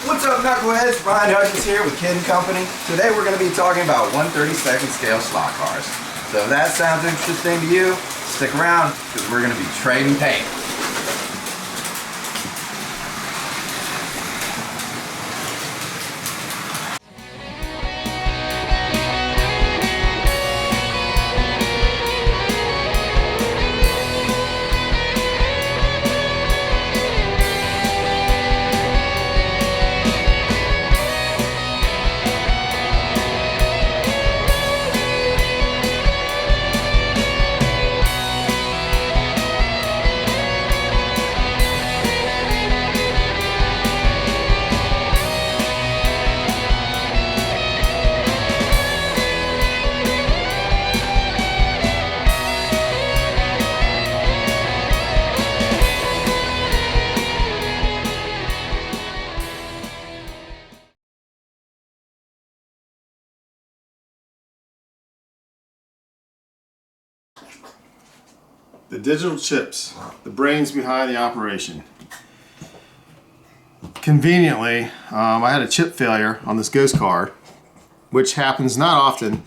What's up, knuckleheads? Brian Hudgens here with Kid & Company. Today we're going to be talking about 1/32 scale slot cars. So if that sounds interesting to you, stick around because we're going to be trading paint. The digital chips, the brains behind the operation. Conveniently, I had a chip failure on this ghost car, which happens not often,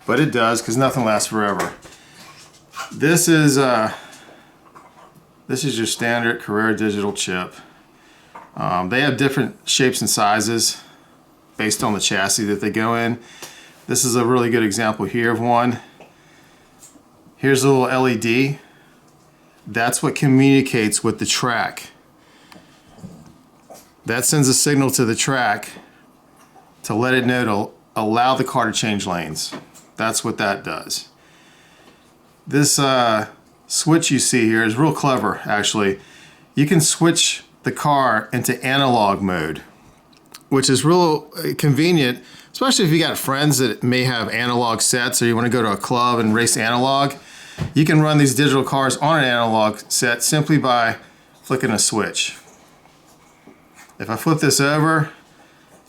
but it does because nothing lasts forever. This is your standard Carrera Digital chip. They have different shapes and sizes based on the chassis that they go in. This is a really good example here of one. Here's a little LED. That's what communicates with the track. That sends a signal to the track to let it know to allow the car to change lanes. That's what that does. This switch you see here is real clever, actually. You can switch the car into analog mode, which is real convenient, especially if you got friends that may have analog sets or you want to go to a club and race analog. You can run these digital cars on an analog set simply by flicking a switch. If I flip this over,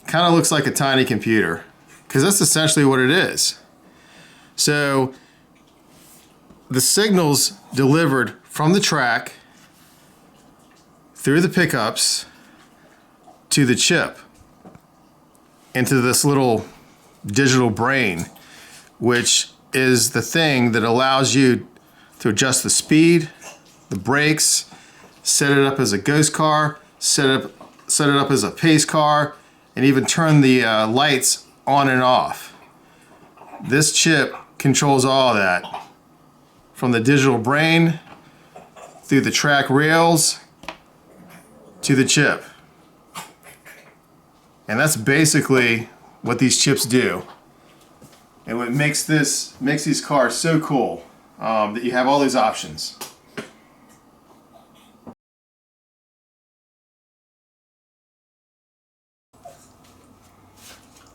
it kind of looks like a tiny computer, because that's essentially what it is. So the signals delivered from the track through the pickups to the chip into this little digital brain, which is the thing that allows you to adjust the speed, the brakes, set it up as a ghost car, set it up as a pace car, and even turn the lights on and off. This chip controls all that, from the digital brain through the track rails to the chip. And that's basically what these chips do. And what makes these cars so cool, that you have all these options.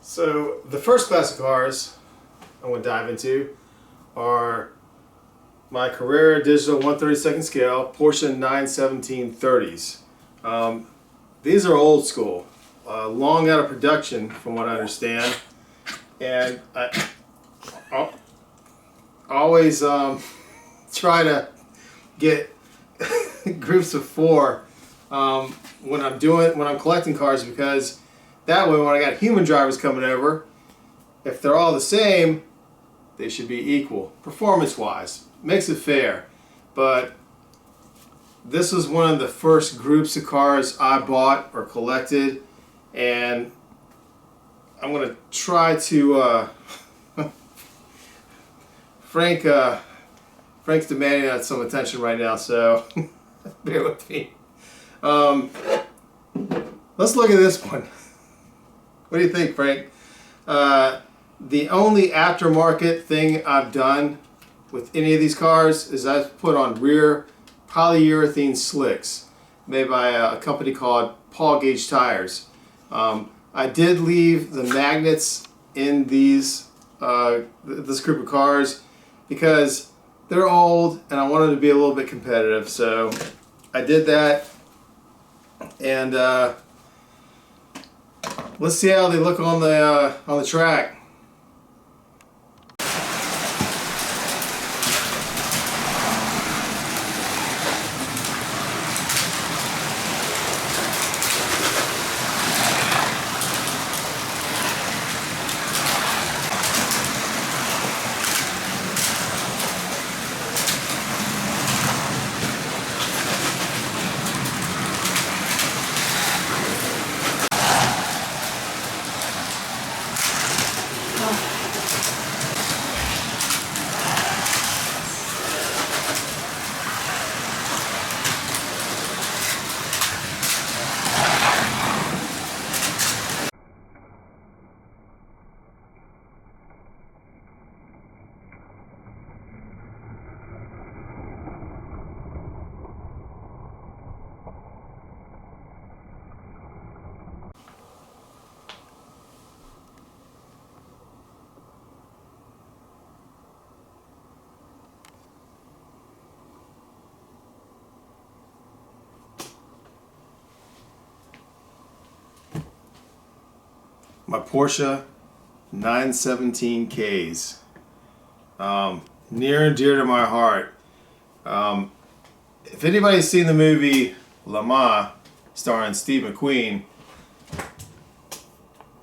So the first class of cars I'm going to dive into are my Carrera Digital 1/32 scale Porsche 91730s. These are old school, long out of production from what I understand, and I always try to get groups of 4 when I'm collecting cars, because that way when I got human drivers coming over, if they're all the same, they should be equal performance wise. Makes it fair. But this was one of the first groups of cars I bought or collected, and I'm going to try to Frank's demanding some attention right now, so bear with me. Let's look at this one. What do you think, Frank? The only aftermarket thing I've done with any of these cars is I've put on rear polyurethane slicks made by a company called Paul Gauge Tires. I did leave the magnets in this group of cars because they're old and I wanted to be a little bit competitive, so I did that. And let's see how they look on the track. my Porsche 917Ks. Near and dear to my heart. If anybody's seen the movie Le Mans starring Steve McQueen,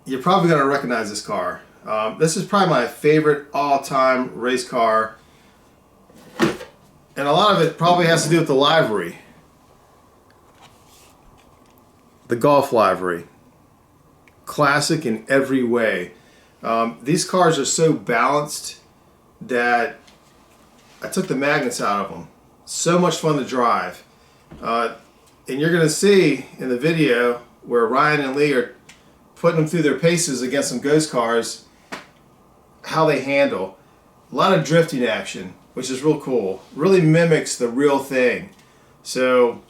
you're probably going to recognize this car. This is probably my favorite all-time race car, and a lot of it probably has to do with the livery. The Golf livery. Classic in every way. These cars are so balanced that I took the magnets out of them. So much fun to drive. And you're going to see in the video where Ryan and Lea are putting them through their paces against some ghost cars, how they handle. A lot of drifting action, which is real cool. Really mimics the real thing. So,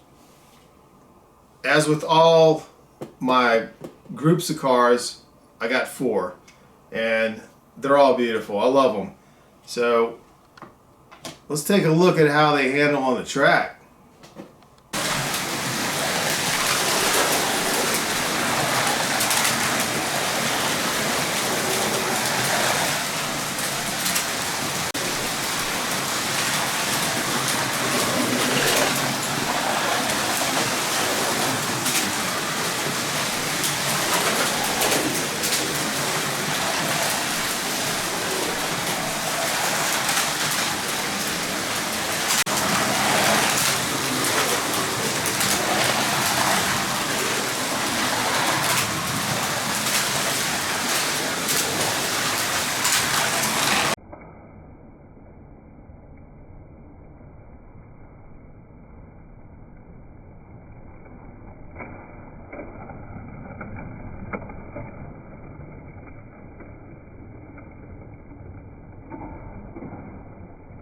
as with all my groups of cars, I got 4. And they're all beautiful. I love them. So, let's take a look at how they handle on the track.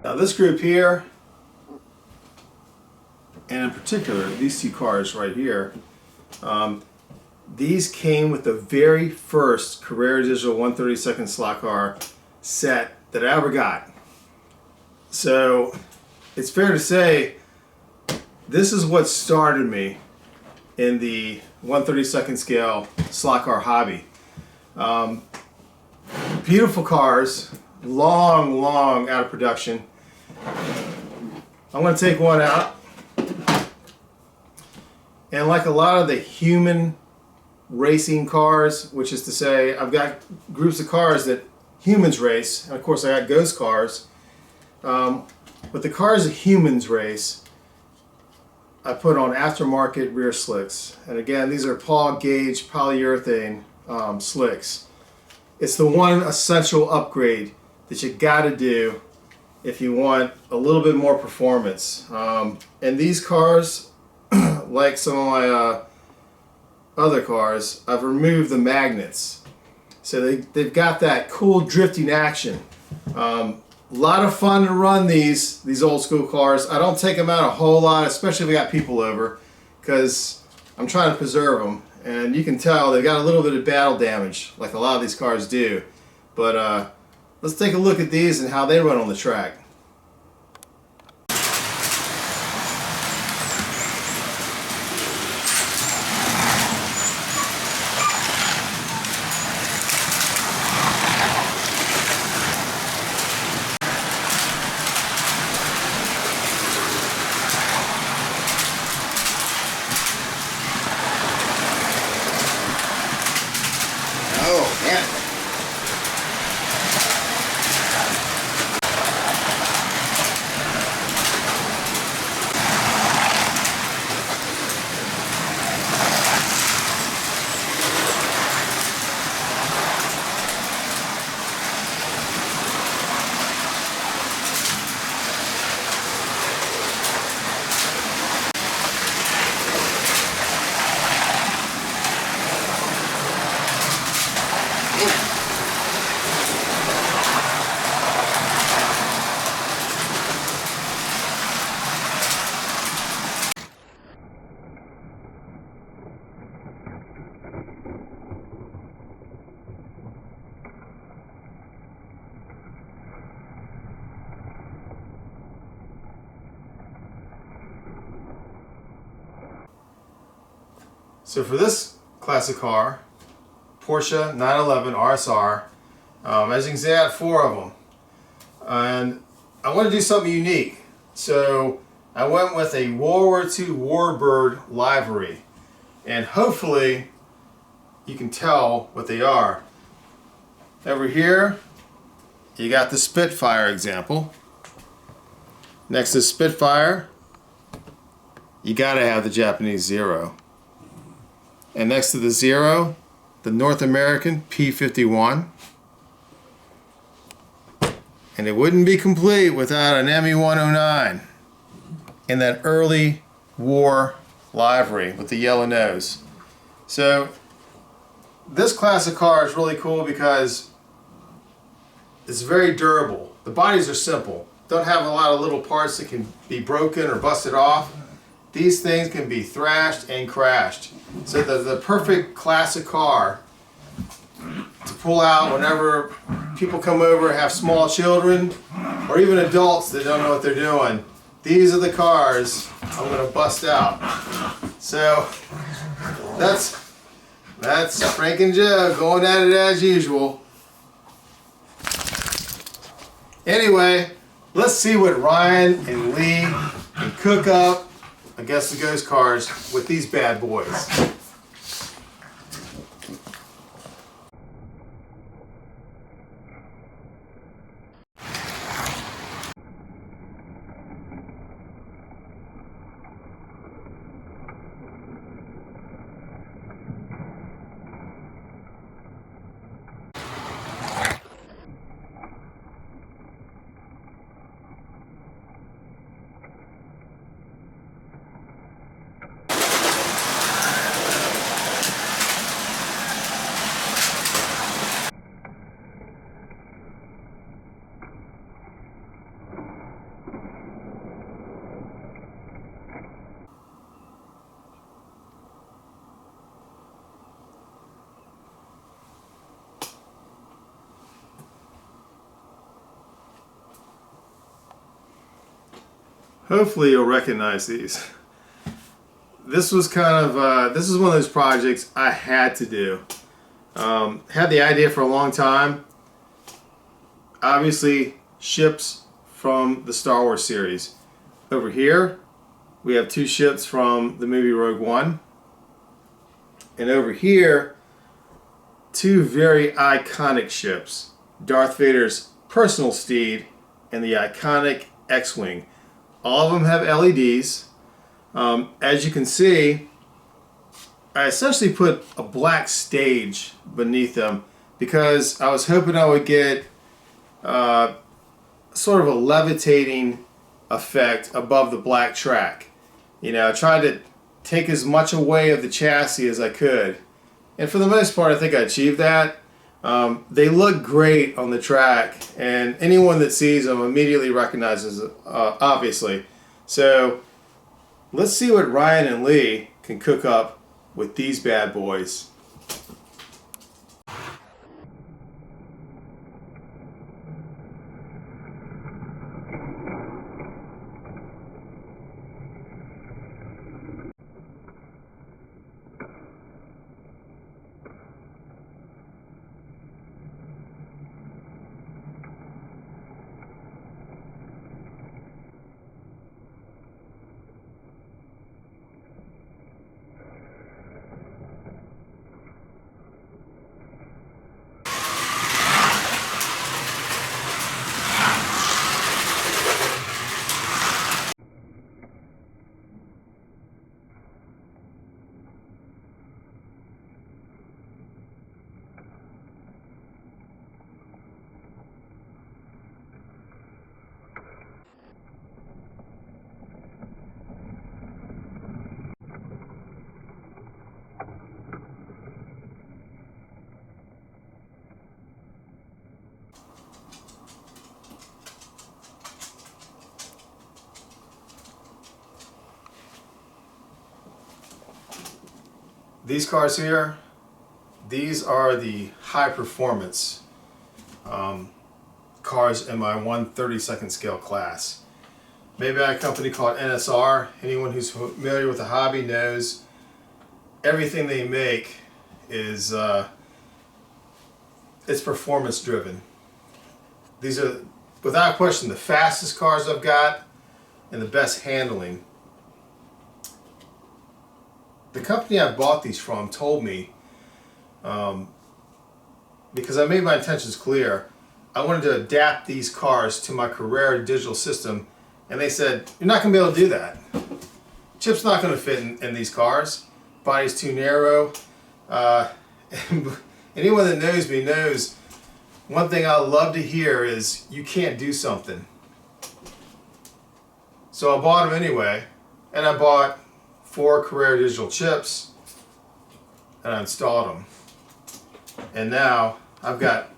Now this group here, and in particular these 2 cars right here, these came with the very first Carrera Digital 132nd slot car set that I ever got. So it's fair to say this is what started me in the 132nd scale slot car hobby. Beautiful cars, long out of production. I'm going to take one out, and like a lot of the human racing cars, which is to say I've got groups of cars that humans race, and of course I got ghost cars, but the cars that humans race I put on aftermarket rear slicks, and again these are Paul Gauge polyurethane slicks. It's the one essential upgrade that you got to do if you want a little bit more performance. And these cars, like some of my other cars, I've removed the magnets. So they've got that cool drifting action. A lot of fun to run these old school cars. I don't take them out a whole lot, especially if we got people over, because I'm trying to preserve them. And you can tell they've got a little bit of battle damage, like a lot of these cars do. But let's take a look at these and how they run on the track. Oh, man. So for this classic car, Porsche 911 RSR. As you can see, I have 4 of them. And I want to do something unique. So I went with a World War II Warbird livery. And hopefully you can tell what they are. Over here, you got the Spitfire example. Next to Spitfire, you gotta have the Japanese Zero. And next to the Zero, the North American P-51. And it wouldn't be complete without an ME-109 in that early war livery with the yellow nose. So this classic car is really cool because it's very durable. The bodies are simple. Don't have a lot of little parts that can be broken or busted off. These things can be thrashed and crashed. So the perfect classic car to pull out whenever people come over and have small children or even adults that don't know what they're doing. These are the cars I'm going to bust out. So that's Frank and Joe going at it as usual. Anyway, let's see what Ryan and Lee can cook up against the ghost cars with these bad boys. Hopefully you'll recognize these. This was kind of, this is one of those projects I had to do. Had the idea for a long time. Obviously, ships from the Star Wars series. Over here, we have 2 ships from the movie Rogue One. And over here, 2 very iconic ships. Darth Vader's personal steed and the iconic X-Wing. All of them have LEDs. As you can see, I essentially put a black stage beneath them because I was hoping I would get sort of a levitating effect above the black track. You know, I tried to take as much away of the chassis as I could. And for the most part, I think I achieved that. They look great on the track, and anyone that sees them immediately recognizes it, obviously. So let's see what Ryan and Lee can cook up with these bad boys. These cars here, these are the high performance cars in my 1/32nd scale class. Made by a company called NSR. Anyone who's familiar with the hobby knows everything they make is it's performance driven. These are, without question, the fastest cars I've got and the best handling. The company I bought these from told me, because I made my intentions clear, I wanted to adapt these cars to my Carrera Digital system, and they said, you're not going to be able to do that. Chip's not going to fit in these cars. Body's too narrow. Anyone that knows me knows one thing I love to hear is you can't do something. So I bought them anyway, and I bought 4 Carrera Digital chips, and I installed them. And now I've got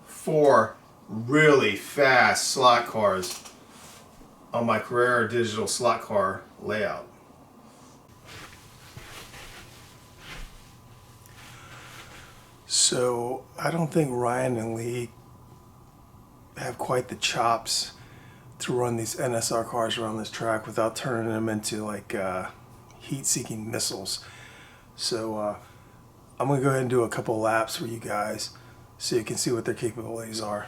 4 really fast slot cars on my Carrera Digital slot car layout. So I don't think Ryan and Lea have quite the chops to run these NSR cars around this track without turning them into like heat-seeking missiles. So I'm gonna go ahead and do a couple laps for you guys so you can see what their capabilities are.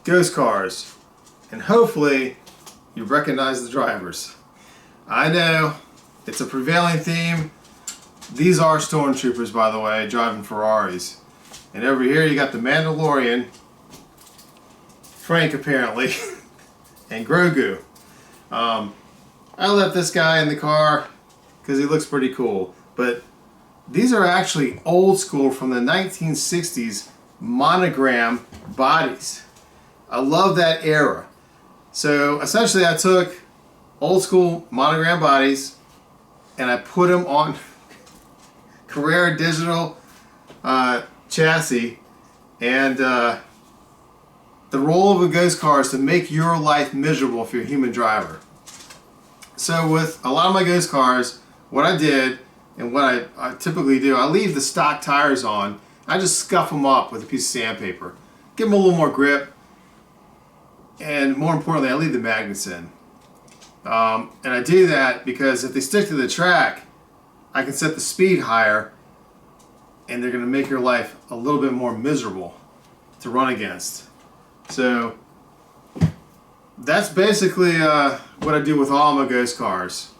Ghost cars, and hopefully you recognize the drivers. I know it's a prevailing theme. These are stormtroopers, by the way, driving Ferraris. And over here you got the Mandalorian, Frank apparently, and Grogu. I left this guy in the car because he looks pretty cool, but these are actually old school from the 1960s monogram bodies. I love that era. So essentially I took old school monogram bodies and I put them on Carrera Digital chassis, and the role of a ghost car is to make your life miserable if you're a human driver. So with a lot of my ghost cars, what I did and what I typically do, I leave the stock tires on. I just scuff them up with a piece of sandpaper, give them a little more grip. And more importantly, I leave the magnets in. And I do that because if they stick to the track, I can set the speed higher and they're going to make your life a little bit more miserable to run against. So that's basically what I do with all my ghost cars.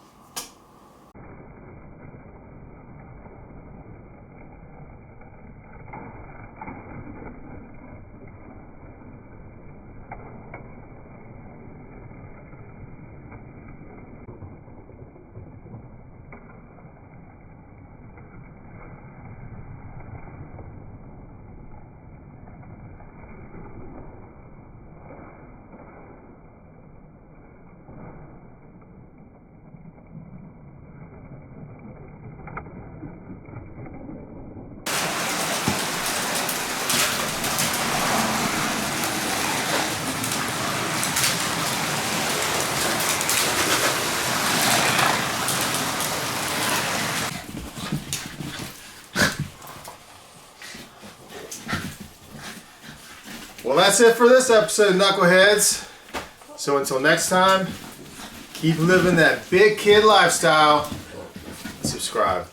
Well, that's it for this episode, Knuckleheads. So until next time, Keep living that big kid lifestyle. Subscribe.